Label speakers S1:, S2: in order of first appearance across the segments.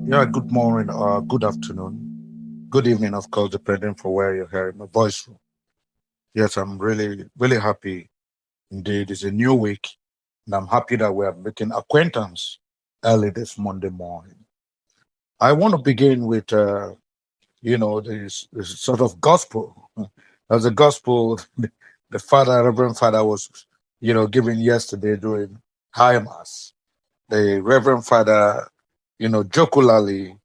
S1: Yeah, good morning or good afternoon, good evening, of course, depending for where you're hearing my voice from. Yes, I'm really, really happy. Indeed, it's a new week, and I'm happy that we are making acquaintance early this Monday morning. I want to begin with, this sort of gospel. As a gospel, the father, Reverend Father, was, giving yesterday during High Mass. The Reverend Father, jocularly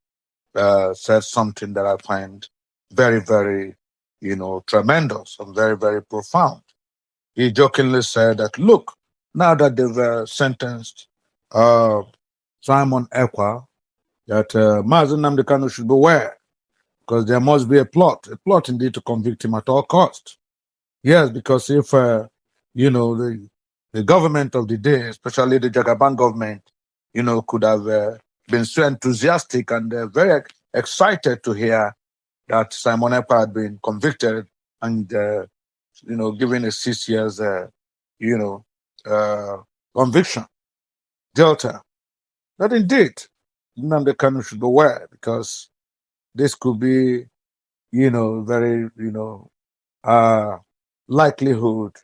S1: said something that I find very, very, tremendous and very, very profound. He jokingly said that, look, now that they've sentenced uh, Simon Ekpa, that Mazen Nnamdi Kanu should beware because there must be a plot indeed to convict him at all cost. Yes, because if, the government of the day, especially the Jagaban government, could have been so enthusiastic and very excited to hear that Simon Ekpa had been convicted and given a 6 years you know uh, conviction, jail term. That indeed Nnamdi Kanu should beware because this could be very uh, likelihood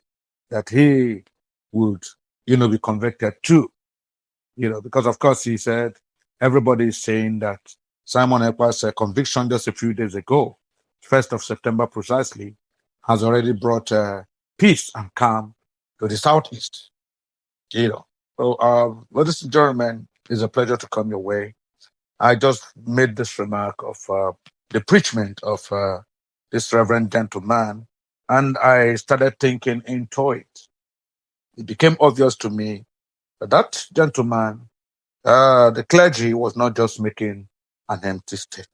S1: that he would be convicted too. Because of course he said everybody is saying that Simon Ekpa's conviction just a few days ago, 1st of September precisely, has already brought peace and calm to the southeast. So, ladies and gentlemen, it's a pleasure to come your way. I just made this remark of the preachment of this reverend gentleman, and I started thinking into it. It became obvious to me that that gentleman, the clergy, was not just making an empty statement.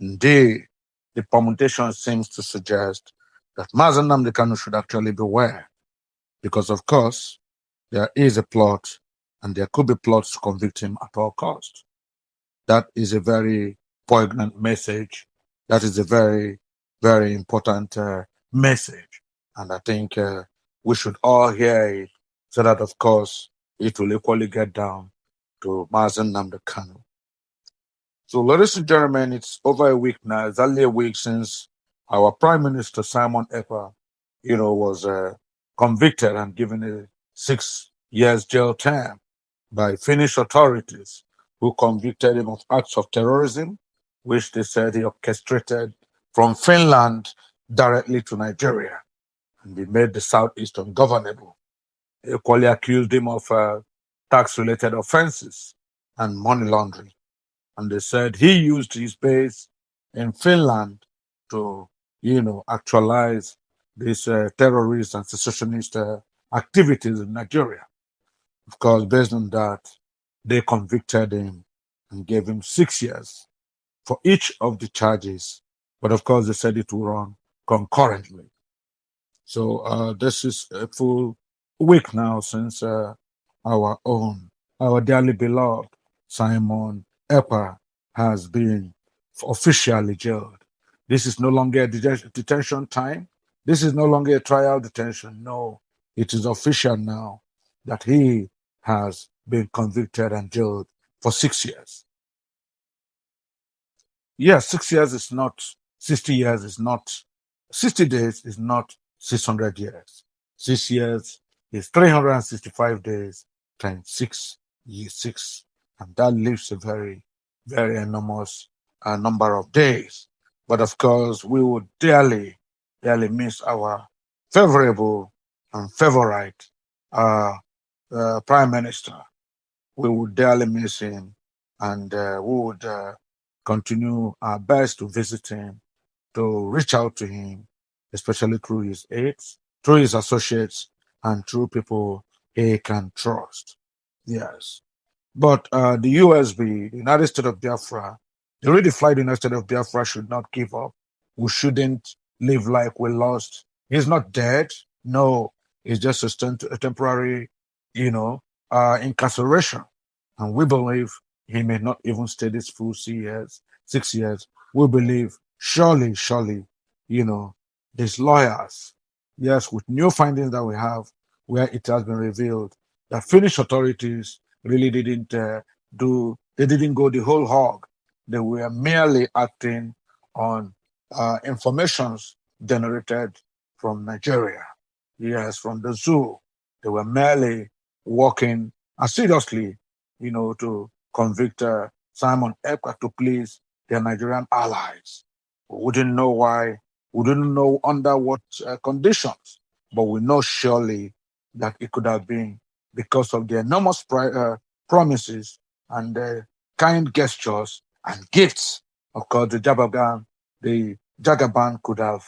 S1: Indeed, the permutation seems to suggest that Mazen Nnamdi Kanu should actually beware, because of course there is a plot, and there could be plots to convict him at all costs. That is a very poignant message. That is a very, very important message, and I think we should all hear it, so that of course it will equally get down to Mazen Nnamdi Kanu. So, ladies and gentlemen, it's over a week now, exactly a week since our Prime Minister Simon Ekpa, was convicted and given a 6 years jail term by Finnish authorities, who convicted him of acts of terrorism, which they said he orchestrated from Finland directly to Nigeria, and he made the southeast ungovernable. They equally accused him of tax-related offenses and money laundering, and they said he used his base in Finland to, actualize these terrorist and secessionist activities in Nigeria. Of course, based on that, they convicted him and gave him 6 years for each of the charges. But of course, they said it will run concurrently. So this is a full week now since our own, our dearly beloved Simon Ekpa has been officially jailed. This is no longer a detention time. This is no longer a trial detention. No, it is official now that he has been convicted and jailed for 6 years. Yes, 6 years is not, 60 years is not, 60 days is not 600 years. 6 years is 365 days times 6 years, and that leaves a very, very enormous number of days. But of course, we would dearly, dearly miss our favorable and favorite uh, Prime Minister. We would dearly miss him, and we would continue our best to visit him, to reach out to him, especially through his aides, through his associates, and through people he can trust. Yes. But the USB, the United States of Biafra, the redefined United States of Biafra should not give up. We shouldn't live like we lost. He's not dead. No, it's just a temporary, you know, incarceration. And we believe he may not even stay this full 6 years. 6 years. We believe surely, surely, these lawyers, yes, with new findings that we have, where it has been revealed that Finnish authorities really didn't they didn't go the whole hog They were merely acting on informations generated from Nigeria. Yes, from the zoo. They were merely working seriously, to convict Simon Ekpa to please their Nigerian allies. We wouldn't know why. We didn't know under what conditions, but we know surely that it could have been because of the enormous promises and kind gestures and gifts. Of course, the Jagaban could have,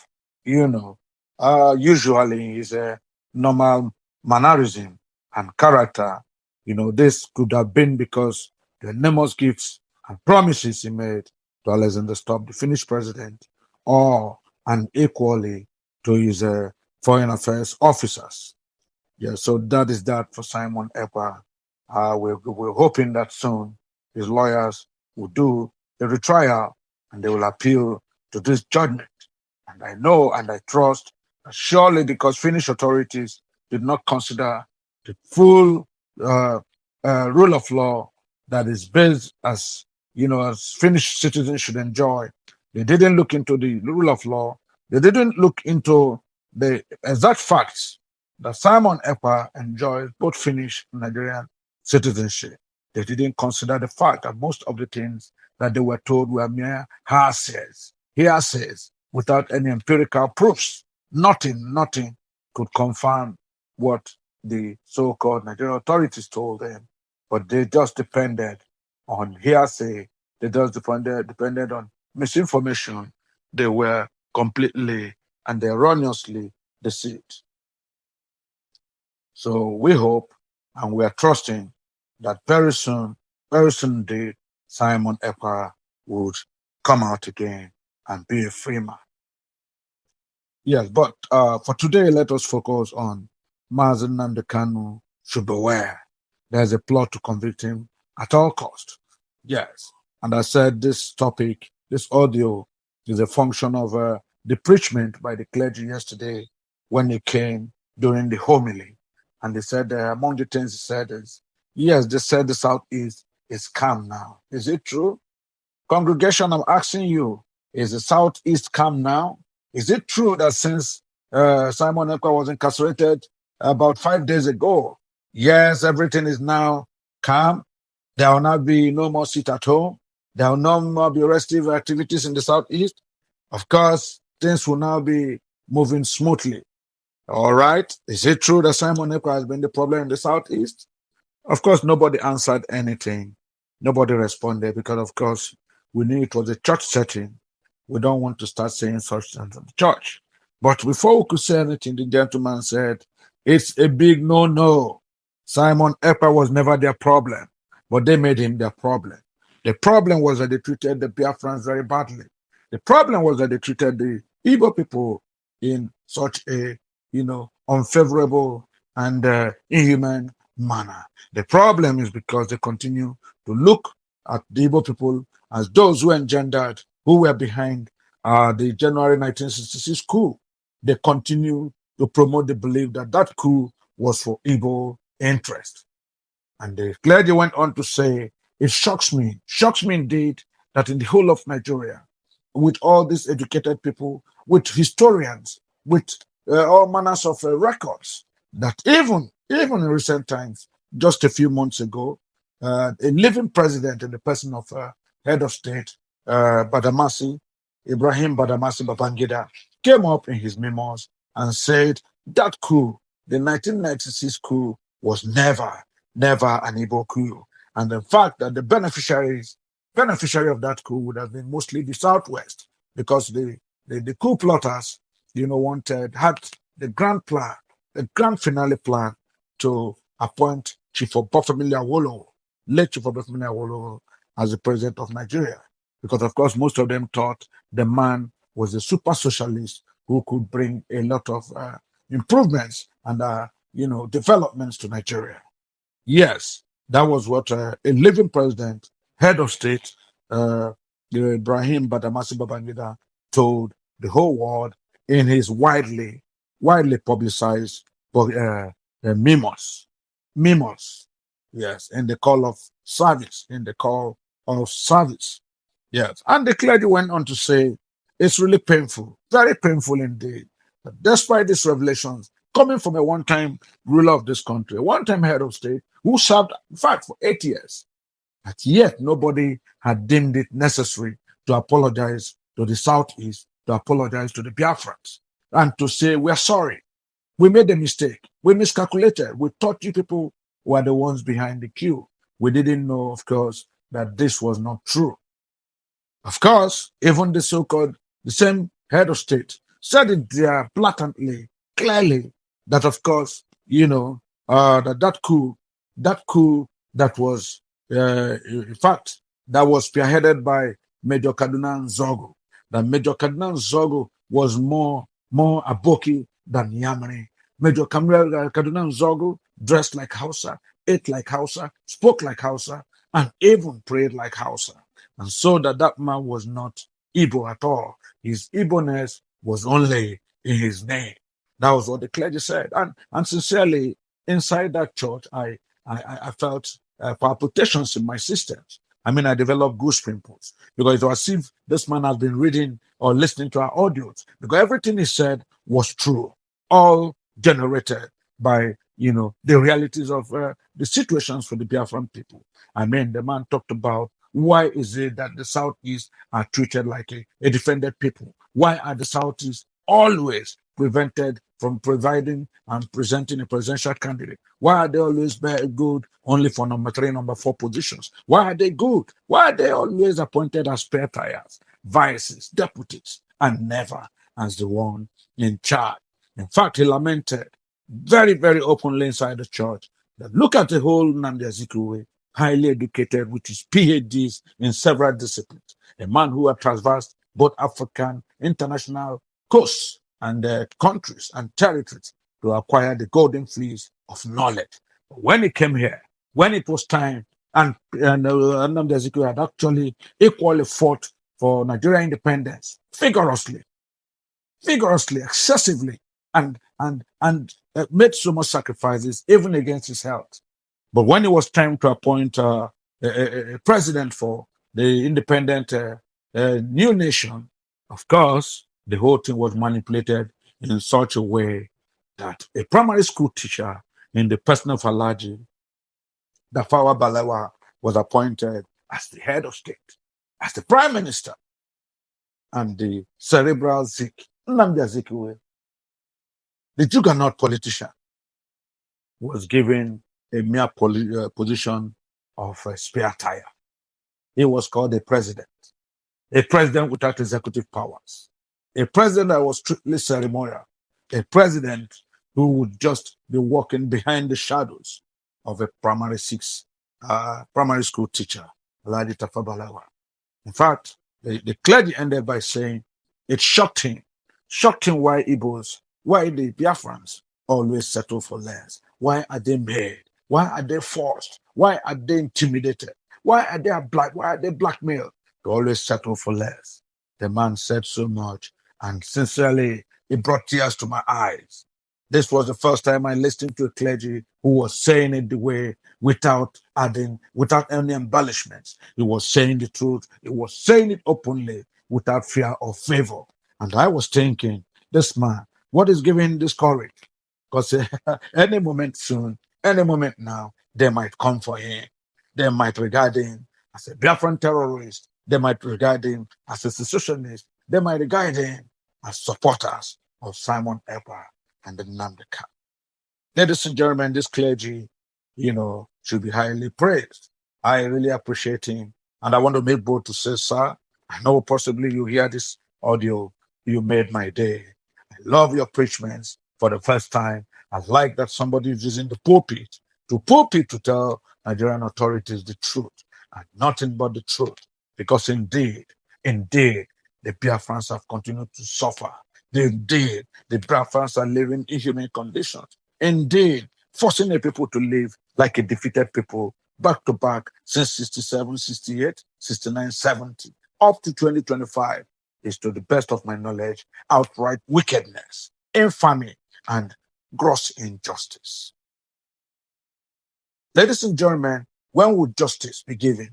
S1: usually is a normal mannerism and character. This could have been because the enormous gifts and promises he made to Alexander Stubb, the Finnish president, or and equally to his foreign affairs officers. Yeah, so that is that for Simon Ekpa. We're hoping that soon his lawyers will do the retrial and they will appeal to this judgment. And I know and I trust that surely because Finnish authorities did not consider the full rule of law that is based as Finnish citizens should enjoy. They didn't look into the rule of law. They didn't look into the exact facts that Simon Ekpa enjoys both Finnish and Nigerian citizenship. They didn't consider the fact that most of the things that they were told were mere hearsays, without any empirical proofs. Nothing could confirm what the so-called Nigerian authorities told them, but they just depended on hearsay. They just depended on misinformation. They were completely and erroneously deceived. So we hope and we are trusting that very soon indeed, Simon Ekpa would come out again and be a free man. Yes, but for today, let us focus on Mazi Nnamdi Kanu should beware. There's a plot to convict him at all cost. Yes, and I said this topic, this audio, is a function of the preachment by the clergy yesterday when he came during the homily. And they said, among the things he said is, yes, they said the Southeast is calm now. Is it true? Congregation, I'm asking you, is the Southeast calm now? Is it true that since Simon Ekpa was incarcerated about 5 days ago, yes, everything is now calm? There will not be no more sit at home. There will no more be restive activities in the Southeast. Of course, things will now be moving smoothly. All right. Is it true that Simon Ekpa has been the problem in the Southeast? Of course, nobody answered anything. Nobody responded because, of course, we knew it was a church setting. We don't want to start saying such things in the church. But before we could say anything, the gentleman said, it's a big no-no. Simon Ekpa was never their problem, but they made him their problem. The problem was that they treated the Biafrans very badly. The problem was that they treated the Igbo people in such a, unfavorable and inhuman manner. The problem is because they continue to look at the Igbo people as those who were behind the January 1966 coup. They continue to promote the belief that that coup was for Igbo interest. And the clergy went on to say, it shocks me indeed, that in the whole of Nigeria, with all these educated people, with historians, with all manners of records, that even in recent times, just a few months ago, a living president in the person of head of state, Ibrahim Badamasi Babangida, came up in his memoirs and said that coup, the 1996 coup, was never an Igbo coup. And the fact that the beneficiary of that coup would have been mostly the Southwest, because the coup plotters, had the grand finale plan to appoint Chief Obafemi Awolowo, late Chief Obafemi Awolowo, as the president of Nigeria. Because, of course, most of them thought the man was a super socialist who could bring a lot of improvements and, developments to Nigeria. Yes, that was what a living president, head of state, Ibrahim Badamasi Babangida, told the whole world in his widely publicized memos. Yes, in the call of service. Yes. And the clergy went on to say, it's really painful, very painful indeed, that despite these revelations coming from a one-time ruler of this country, a one-time head of state who served, in fact, for 8 years, but yet nobody had deemed it necessary to apologize to the Southeast, to apologize to the Biafrans, and to say, we're sorry. We made a mistake. We miscalculated. We thought you people were the ones behind the queue. We didn't know, of course, that this was not true. Of course, even the so-called, the same head of state said it there blatantly, clearly, that of course, that coup that was, in fact, that was spearheaded by Major Kaduna Nzogo, that Major Kaduna Nzogo was more Aboki than Yamani. Major Kaduna Nzogo dressed like Hausa, ate like Hausa, spoke like Hausa, and even prayed like Hausa. And so that man was not Igbo at all. His Igbo-ness was only in his name. That was what the clergy said. And sincerely, inside that church, I felt palpitations in my systems. I mean, I developed goose pimples because it was as if this man has been reading or listening to our audios, because everything he said was true, all generated by, the realities of the situations for the Biafran people. I mean, the man talked about why is it that the Southeast are treated like a defended people? Why are the Southeast always prevented from providing and presenting a presidential candidate? Why are they always very good only for number 3, number 4 positions? Why are they good? Why are they always appointed as spare tires, vices, deputies, and never as the one in charge? In fact, he lamented very, very openly inside the church that look at the whole Nnamdi Azikiwe, highly educated with his PhDs in several disciplines, a man who had traversed both African, international coasts and countries and territories to acquire the golden fleece of knowledge. But when he came here, when it was time, and Nnamdi Azikiwe had actually equally fought for Nigerian independence vigorously, excessively, and made so much sacrifices, even against his health. But when it was time to appoint a president for the independent new nation, of course, the whole thing was manipulated in such a way that a primary school teacher in the person of Alhaji Tafawa Balewa was appointed as the head of state, as the prime minister, and the cerebral Zik, Nnamdi Azikiwe, the juggernaut politician, was given a mere position of a spare tire. He was called a president without executive powers, a president that was strictly ceremonial, a president who would just be walking behind the shadows of a primary school teacher, Alhaji Tafawa Balewa. In fact, the clergy ended by saying it shocked him why the Biafrans always settle for less. Why are they made? Why are they forced? Why are they intimidated? Why are they blackmailed to always settle for less? The man said so much, and sincerely, it brought tears to my eyes. This was the first time I listened to a clergy who was saying it the way, without any embellishments. He was saying the truth. He was saying it openly, without fear or favor. And I was thinking, this man, what is giving him this courage? Because any moment soon, any moment now, they might come for him. They might regard him as a Biafran terrorist. They might regard him as a secessionist. They might regard him as supporters of Simon Ekpa and the Nnamdi Kanu. Ladies and gentlemen, this clergy, should be highly praised. I really appreciate him. And I want to make bold to say, sir, I know possibly you hear this audio, you made my day. I love your preachments for the first time. I like that somebody is using the pulpit to tell Nigerian authorities the truth and nothing but the truth. Because indeed, the Biafrans have continued to suffer. Indeed, the Biafrans are living in inhuman conditions. Indeed, forcing the people to live like a defeated people back to back since 67, 68, 69, 70, up to 2025 is, to the best of my knowledge, outright wickedness, infamy, and gross injustice. Ladies and gentlemen, when would justice be given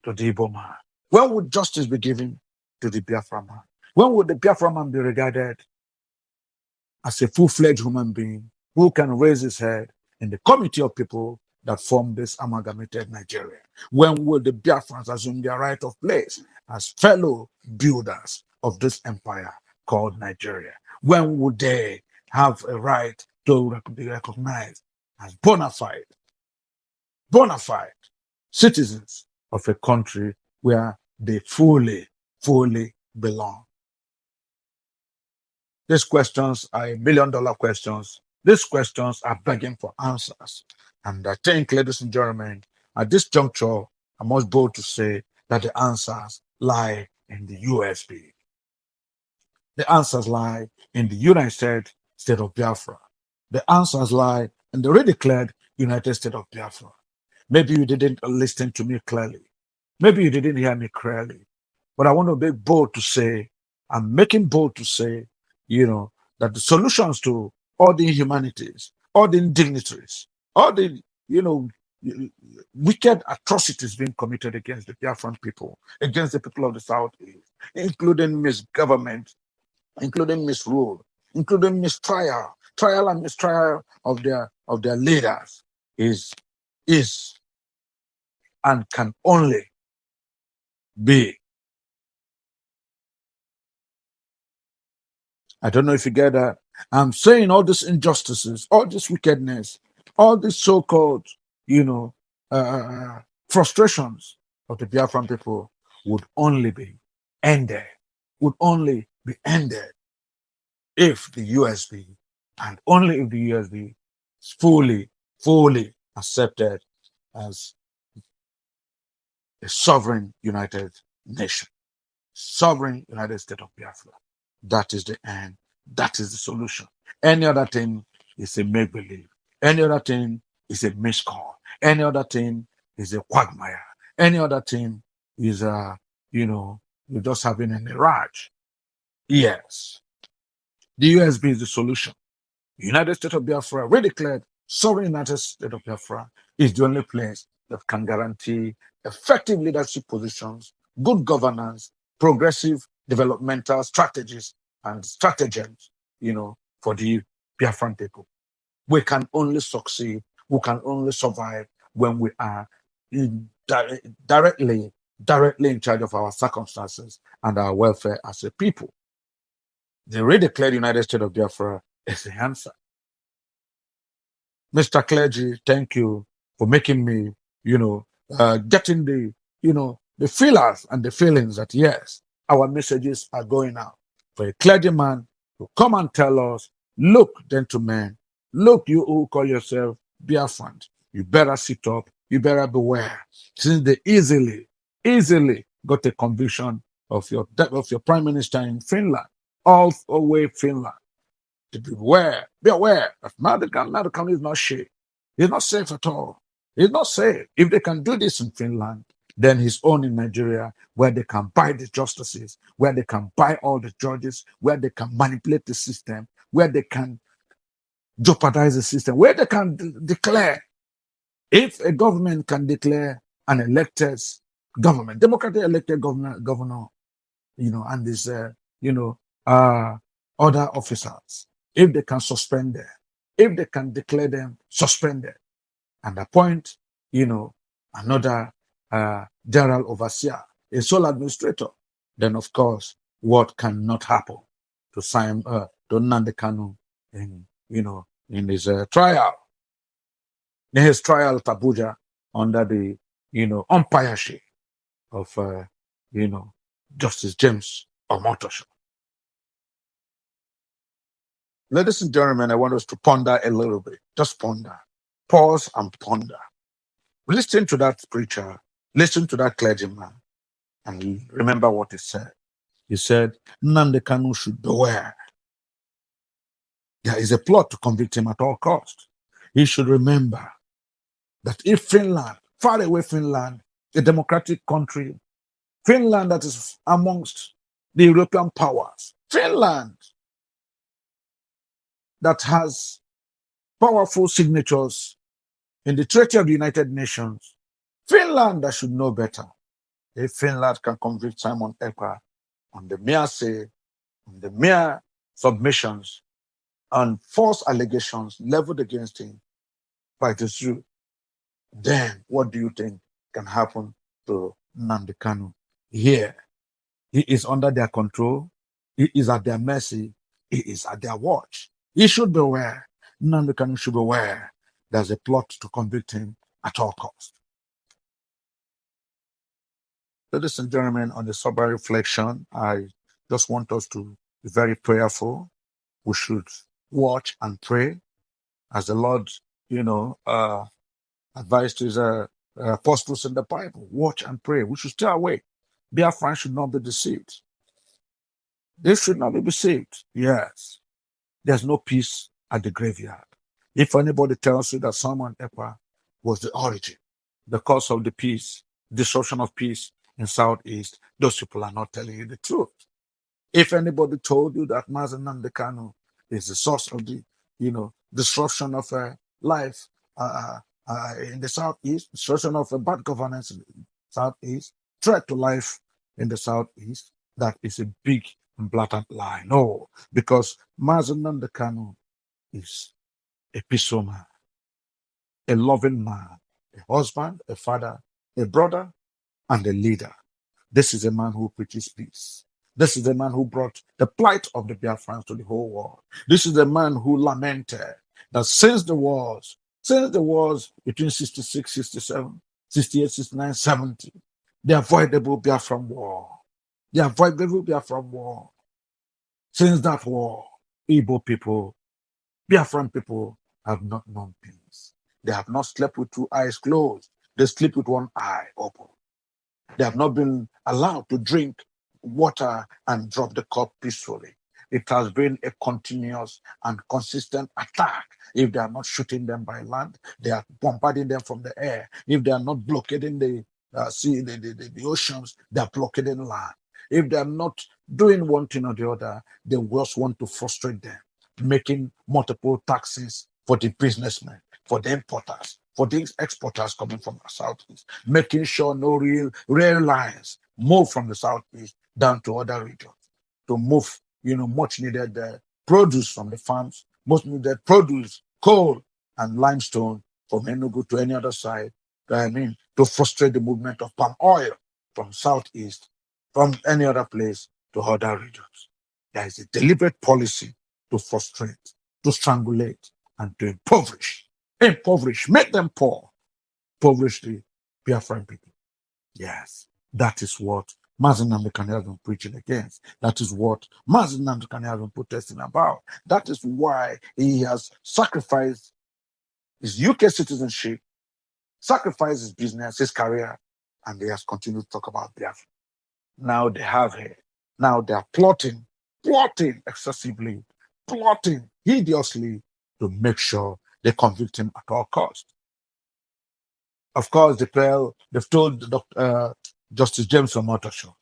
S1: to the Igbo man? When would justice be given to the Biafra man? When would the Biafra man be regarded as a full-fledged human being who can raise his head in the committee of people that form this amalgamated Nigeria? When will the Biafrans assume their right of place as fellow builders of this empire called Nigeria? When would they have a right to be recognized as bona fide citizens of a country where they fully belong? These questions are $1 million questions. These questions are begging for answers. And I think, ladies and gentlemen, at this juncture, I must bold to say that the answers lie in the USB. The answers lie in the United States state of Biafra. The answers lie in the redeclared United States of Biafra. Maybe you didn't listen to me clearly. Maybe you didn't hear me clearly. But I want to make bold to say, I'm making bold to say, that the solutions to all the inhumanities, all the indignities, all the, wicked atrocities being committed against the Biafran people, against the people of the Southeast, including misgovernment, including misrule, including mistrial, trial and mistrial of their leaders, is and can only be. I don't know if you get that. I'm saying all these injustices, all this wickedness, all these so-called, frustrations of the Biafran people would only be ended if the USB, and only if the USB is fully accepted as a sovereign united nation, sovereign United States of Biafra. That is the end. That is the solution. Any other thing is a make-believe. Any other thing is a miscall. Any other thing is a quagmire. Any other thing is you're just having a mirage. Yes. The USB is the solution. United States of Biafra, redeclared sovereign United States of Biafra, is the only place that can guarantee effective leadership positions, good governance, progressive developmental strategies and stratagems, for the Biafran people. We can only succeed, we can only survive when we are directly in charge of our circumstances and our welfare as a people. The redeclared United States of Biafra is the answer. Mr. Clergy, thank you for making me, getting the feelers and the feelings that yes, our messages are going out. For a clergyman to come and tell us, look, gentlemen, look, you who call yourself Biafrans, you better sit up, you better beware. Since they easily got a conviction of your prime minister in Finland, all the way Finland. To be aware that Nnamdi Kanu is not safe. He's not safe at all. He's not safe. If they can do this in Finland, then his own in Nigeria, where they can buy the justices, where they can buy all the judges, where they can manipulate the system, where they can jeopardize the system, where they can declare. If a government can declare an elected government, democratically elected governor, and this, other officers, if they can suspend them, if they can declare them suspended and appoint, another general overseer, a sole administrator, then of course, what cannot happen to Nnamdi Kanu in his trial? In his trial at Abuja under the, umpireship of, Justice James Omotosho. Ladies and gentlemen, I want us to ponder a little bit. Just ponder. Pause and ponder. Listen to that preacher. Listen to that clergyman. And remember what he said. He said, Nnamdi Kanu should beware. There is a plot to convict him at all costs. He should remember that if Finland, far away Finland, a democratic country, Finland that is amongst the European powers, Finland that has powerful signatures in the Treaty of the United Nations, Finland that should know better. If Finland can convict Simon Ekpa on the mere say, on the mere submissions, and false allegations leveled against him by the zoo, then what do you think can happen to Nnamdi Kanu? Here, he is under their control. He is at their mercy. He is at their watch. He should be aware. Nnamdi Kanu should be aware there's a plot to convict him at all costs. Ladies and gentlemen, on the sober reflection, I just want us to be very prayerful. We should watch and pray as the Lord, advised his apostles in the Bible. Watch and pray. We should stay awake. Biafrans should not be deceived. They should not be deceived. Yes. There's no peace at the graveyard. If anybody tells you that Simon Ekpa was the origin, the cause of the peace, disruption of peace in Southeast, those people are not telling you the truth. If anybody told you that Nnamdi Kanu is the source of the, disruption of life in the Southeast, disruption of bad governance in the Southeast, threat to life in the Southeast, that is a big and blatant lie. No, because Nnamdi Kanu is a peaceful man, a loving man, a husband, a father, a brother, and a leader. This is a man who preaches peace. This is the man who brought the plight of the Biafrans to the whole world. This is the man who lamented that since the wars between 66, 67, 68, 69, 70, the avoidable Biafran war, since that war, Igbo people, Biafran people have not known peace. They have not slept with two eyes closed. They sleep with one eye open. They have not been allowed to drink water and drop the cup peacefully. It has been a continuous and consistent attack. If they are not shooting them by land, they are bombarding them from the air. If they are not blockading the sea, the oceans, they are blockading land. If they are not doing one thing or the other, they just want to frustrate them, making multiple taxes for the businessmen, for the importers, for these exporters coming from the Southeast, making sure no rail lines move from the Southeast down to other regions to move, much needed produce from the farms, much needed produce, coal and limestone from Enugu to any other side. To frustrate the movement of palm oil from Southeast, from any other place to other regions. There is a deliberate policy to frustrate, to strangulate, and to impoverish, make them poor, impoverish the Biafran people. Yes, that is what Nnamdi Kanu has been preaching against. That is what Nnamdi Kanu has been protesting about. That is why he has sacrificed his UK citizenship, sacrificed his business, his career, and he has continued to talk about Biafra. Now they have it. Now they are plotting excessively, plotting hideously to make sure they convict him at all costs. Of course, they've told Justice James Omotosho,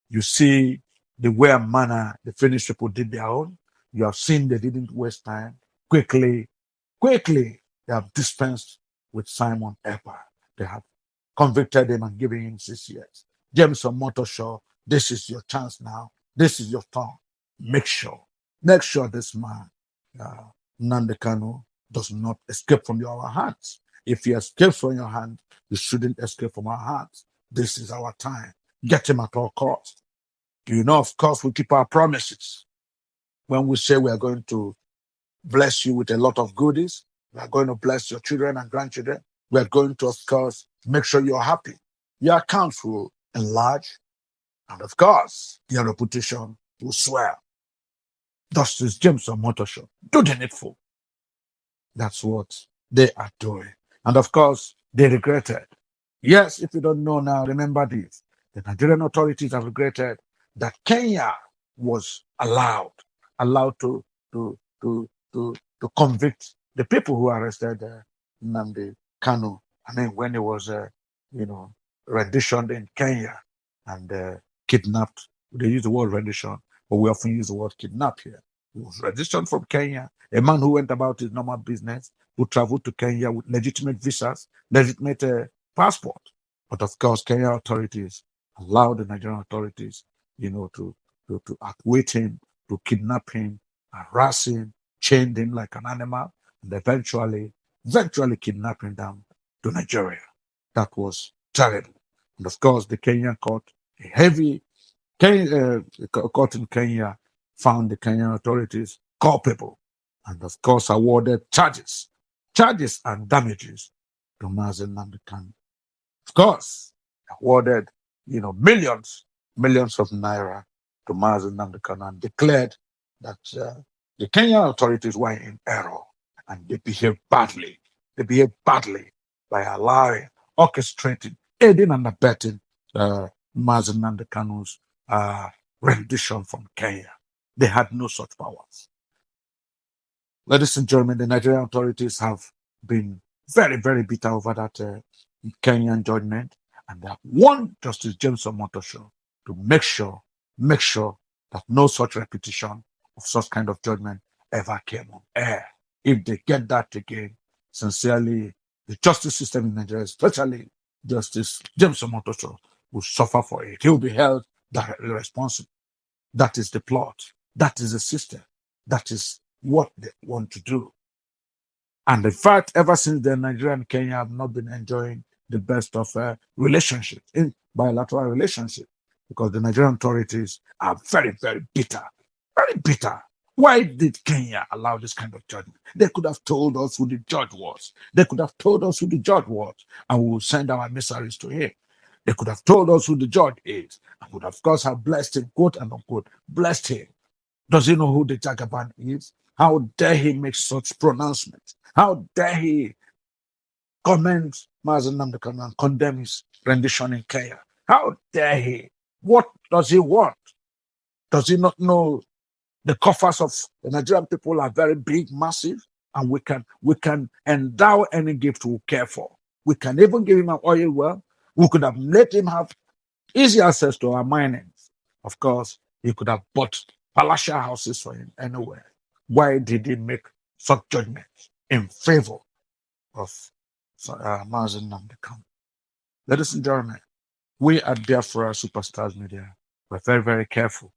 S1: you see the way and manner the Finnish people did their own. You have seen they didn't waste time. Quickly, they have dispensed with Simon Ekpa. They have convicted him and given him 6 years. James Omotosho, this is your chance now. This is your turn. Make sure this man, Nnamdi Kanu, does not escape from our hands. If he escapes from your hand, he shouldn't escape from our hands. This is our time. Get him at all costs. Of course, we keep our promises. When we say we are going to bless you with a lot of goodies, we are going to bless your children and grandchildren, we are going to, of course, make sure you're happy. Your accounts will enlarge, and of course, your reputation will swell. Justice James Omotosho, do the needful. That's what they are doing. And of course, they regretted. Yes, if you don't know now, remember this. The Nigerian authorities have regretted that Kenya was allowed to convict the people who arrested Nnamdi Kanu. When he was, renditioned in Kenya and kidnapped. They use the word rendition, but we often use the word kidnap here. He was renditioned from Kenya, a man who went about his normal business, who traveled to Kenya with legitimate visas, legitimate passport. But of course, Kenya authorities allowed the Nigerian authorities, to outwit him, to kidnap him, harass him, chain him like an animal, and eventually kidnap him down to Nigeria. That was terrible. And of course, the Kenyan court, a heavy court in Kenya, found the Kenyan authorities culpable, and of course awarded charges and damages to Mazi Nnamdi Kanu. Of course, awarded, millions of naira to Mazi Nnamdi Kanu and declared that the Kenyan authorities were in error and they behaved badly. They behaved badly by allowing, orchestrating, aiding and abetting Mazi Nnamdi Kanu's rendition from Kenya. They had no such powers. Ladies and gentlemen, the Nigerian authorities have been very, very bitter over that Kenyan judgment, and they have warned Justice James Omotosho to make sure that no such repetition of such kind of judgment ever came on air. If they get that again, sincerely, the justice system in Nigeria, especially Justice James Omotosho, will suffer for it. He will be held directly responsible. That is the plot. That is the system. That is what they want to do. And in fact, ever since then, Nigeria and Kenya have not been enjoying the best of relationships, in bilateral relationships, because the Nigerian authorities are very, very bitter. Very bitter. Why did Kenya allow this kind of judgment? They could have told us who the judge was. They could have told us who the judge was, and we will send our emissaries to him. They could have told us who the judge is, and would, of course, have blessed him, quote and unquote, blessed him. Does he know who the Jagaban is? How dare he make such pronouncements? How dare he comment Mazi Nnamdi Kanu and condemn his rendition in Kenya? How dare he? What does he want? Does he not know the coffers of the Nigerian people are very big, massive, and we can endow any gift we care for. We can even give him an oil well. We could have let him have easy access to our minings. Of course, he could have bought palatial houses for him anywhere. Why did he make such judgments in favor of Mazi Nnamdi Kanu? Ladies and gentlemen, we at Biafra Superstars Media, we're very, very careful.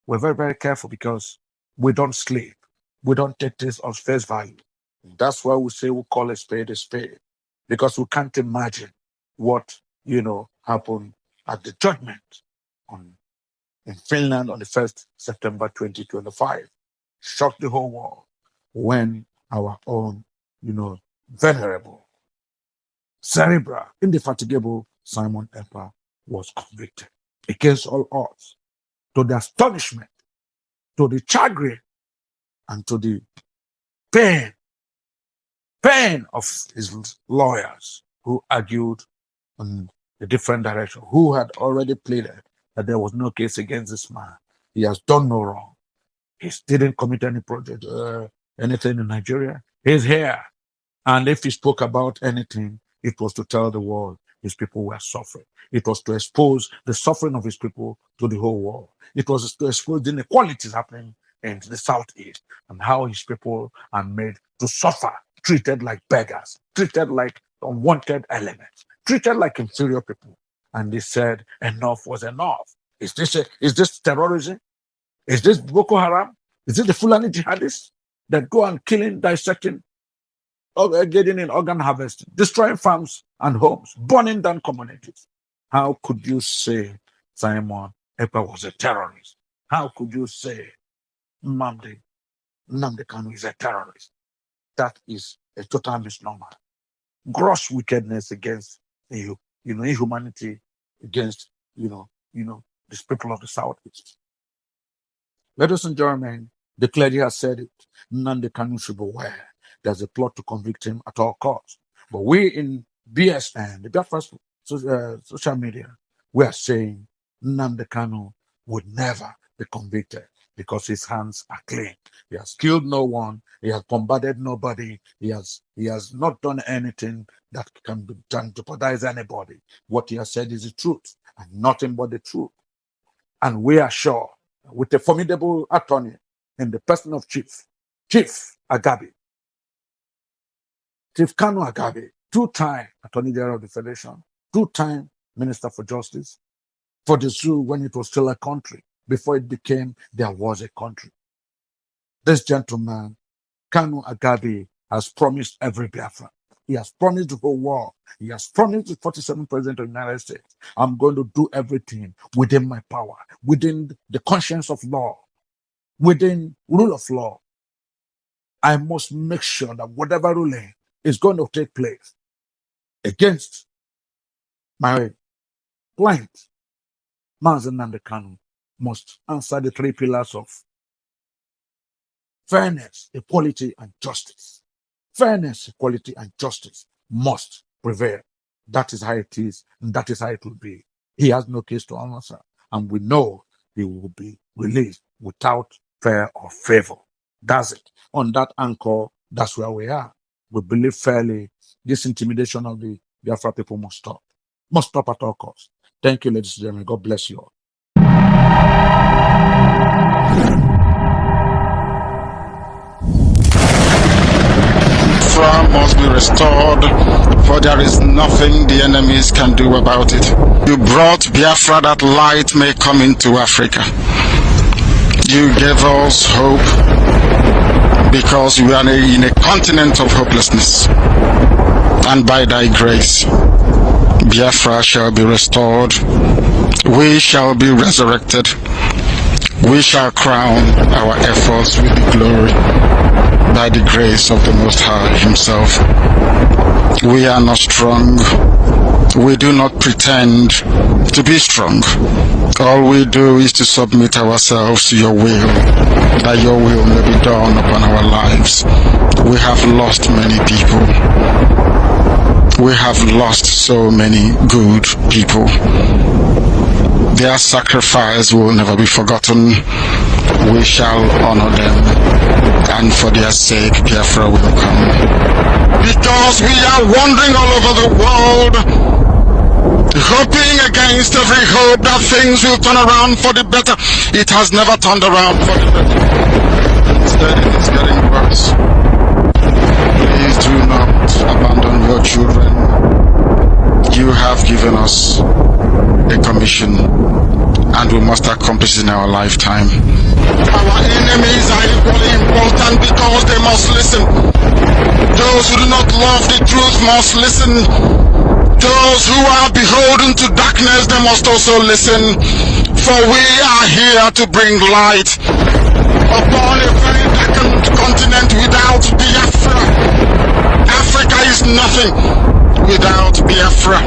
S1: We're very, very careful because we don't sleep. We don't take this on face value. That's why we say we call a spade, because we can't imagine what, happened at the judgment in Finland on the 1st September 2025. Shocked the whole world when our own, venerable, cerebral, indefatigable Simon Ekpa was convicted against all odds, to the astonishment, to the chagrin, and to the pain of his lawyers who argued in a different direction, who had already pleaded that there was no case against this man. He has done no wrong. He didn't commit any project, anything in Nigeria. He's here. And if he spoke about anything, it was to tell the world his people were suffering. It was to expose the suffering of his people to the whole world. It was to expose the inequalities happening in the Southeast and how his people are made to suffer, treated like beggars, treated like unwanted elements, treated like inferior people. And they said enough was enough. Is this terrorism? Is this Boko Haram? Is it the Fulani jihadists that go and killing, dissecting, getting in organ harvesting, destroying farms and homes, burning down communities? How could you say Simon Ekpa was a terrorist? How could you say Nnamdi Kanu is a terrorist? That is a total misnomer. Gross wickedness against inhumanity against these people of the Southeast. Ladies and gentlemen, the clergy has said it. Nnamdi Kanu should beware. There's a plot to convict him at all costs. But we in BSN, the Biafra social media, we are saying Nnamdi Kanu would never be convicted because his hands are clean. He has killed no one. He has bombarded nobody. He has not done anything that can be done to jeopardize anybody. What he has said is the truth and nothing but the truth. And we are sure, with a formidable attorney in the person of Chief Agabi, Chief Kanu Agabi, two-time Attorney General of the Federation, two-time Minister for Justice, for the zoo when it was still a country, before it became there was a country. This gentleman, Kanu Agabi, has promised every Biafran. He has promised the whole world. He has promised the 47th president of the United States, I'm going to do everything within my power, within the conscience of law, within rule of law. I must make sure that whatever ruling is going to take place against my client, Nnamdi Kanu, must answer the three pillars of fairness, equality, and justice. Fairness, equality, and justice must prevail. That is how it is, and that is how it will be. He has no case to answer, and we know he will be released without fear or favor. That's it. On that anchor, that's where we are. We believe fairly this intimidation of the Biafra people must stop. Must stop at all costs. Thank you, ladies and gentlemen. God bless you all.
S2: Biafra must be restored, for there is nothing the enemies can do about it. You brought Biafra that light may come into Africa. You gave us hope because we are in a continent of hopelessness. And by thy grace, Biafra shall be restored. We shall be resurrected. We shall crown our efforts with the glory by the grace of the Most High Himself. We are not strong. We do not pretend to be strong. All we do is to submit ourselves to your will, that your will may be done upon our lives. We have lost many people. We have lost so many good people. Their sacrifice will never be forgotten. We shall honor them, and for their sake Biafra will come. Because we are wandering all over the world, hoping against every hope that things will turn around for the better. It has never turned around for the better. Instead, it is getting worse. Please do not abandon your children. You have given us a commission, and we must accomplish it in our lifetime. Our enemies are equally important because they must listen. Those who do not love the truth must listen. Those who are beholden to darkness, they must also listen. For we are here to bring light upon a very darkened continent without Biafra. Africa is nothing without Biafra.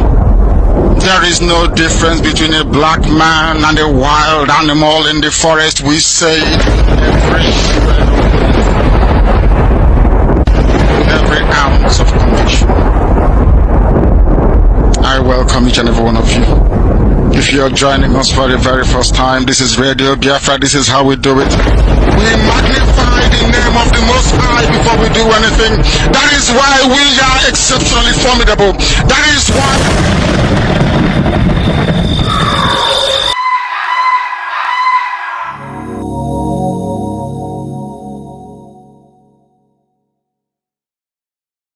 S2: There is no difference between a black man and a wild animal in the forest. We say every shred, with every ounce of conviction. I welcome each and every one of you. If you're joining us for the very first time, this is Radio Biafra. This is how we do it. We magnify the name of the Most High before we do anything. That is why we are exceptionally formidable. That is why